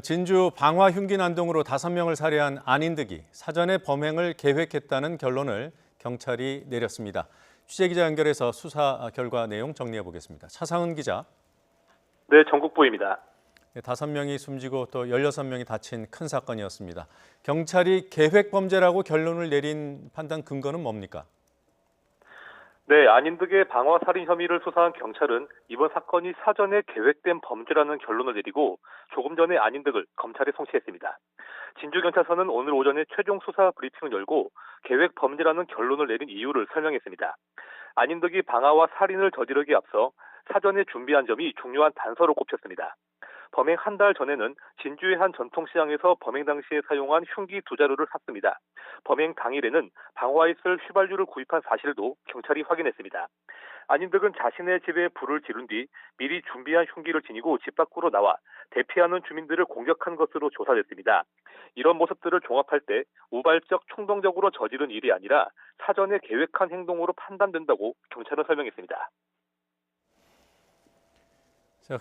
진주 방화 흉기 난동으로 5명을 살해한 안인득이 사전에 범행을 계획했다는 결론을 경찰이 내렸습니다. 취재기자 연결해서 수사 결과 내용 정리해 보겠습니다. 차상은 기자. 네, 전국부입니다. 5명이 숨지고 또 16명이 다친 큰 사건이었습니다. 경찰이 계획 범죄라고 결론을 내린 판단 근거는 뭡니까? 네, 안인득의 방화 살인 혐의를 수사한 경찰은 이번 사건이 사전에 계획된 범죄라는 결론을 내리고 조금 전에 안인득을 검찰에 송치했습니다. 진주경찰서는 오늘 오전에 최종 수사 브리핑을 열고 계획 범죄라는 결론을 내린 이유를 설명했습니다. 안인득이 방화와 살인을 저지르기에 앞서 사전에 준비한 점이 중요한 단서로 꼽혔습니다. 범행 한 달 전에는 진주의 한 전통시장에서 범행 당시에 사용한 흉기 2자루를 샀습니다. 범행 당일에는 방화에 쓸 휘발유를 구입한 사실도 경찰이 확인했습니다. 안인득은 자신의 집에 불을 지른 뒤 미리 준비한 흉기를 지니고 집 밖으로 나와 대피하는 주민들을 공격한 것으로 조사됐습니다. 이런 모습들을 종합할 때 우발적 충동적으로 저지른 일이 아니라 사전에 계획한 행동으로 판단된다고 경찰은 설명했습니다.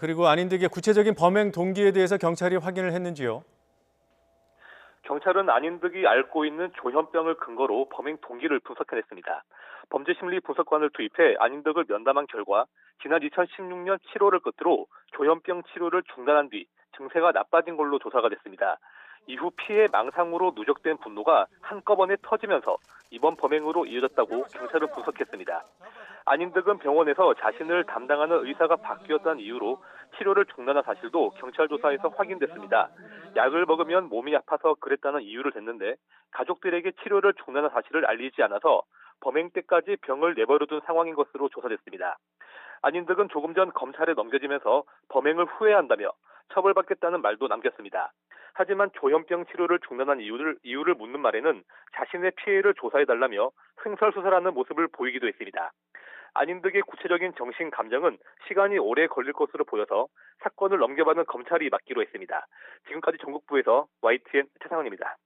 그리고 안인득의 구체적인 범행 동기에 대해서 경찰이 확인을 했는지요? 경찰은 안인득이 앓고 있는 조현병을 근거로 범행 동기를 분석해냈습니다. 범죄심리 분석관을 투입해 안인득을 면담한 결과 지난 2016년 7월을 끝으로 조현병 치료를 중단한 뒤 증세가 나빠진 걸로 조사가 됐습니다. 이후 피해 망상으로 누적된 분노가 한꺼번에 터지면서 이번 범행으로 이어졌다고 경찰은 분석했습니다. 안인득은 병원에서 자신을 담당하는 의사가 바뀌었다는 이유로 치료를 중단한 사실도 경찰 조사에서 확인됐습니다. 약을 먹으면 몸이 아파서 그랬다는 이유를 댔는데 가족들에게 치료를 중단한 사실을 알리지 않아서 범행 때까지 병을 내버려둔 상황인 것으로 조사됐습니다. 안인득은 조금 전 검찰에 넘겨지면서 범행을 후회한다며 처벌받겠다는 말도 남겼습니다. 하지만 조현병 치료를 중단한 이유를 묻는 말에는 자신의 피해를 조사해달라며 횡설수설하는 모습을 보이기도 했습니다. 안인득의 구체적인 정신 감정은 시간이 오래 걸릴 것으로 보여서 사건을 넘겨받은 검찰이 맡기로 했습니다. 지금까지 전국부에서 YTN 최상은입니다.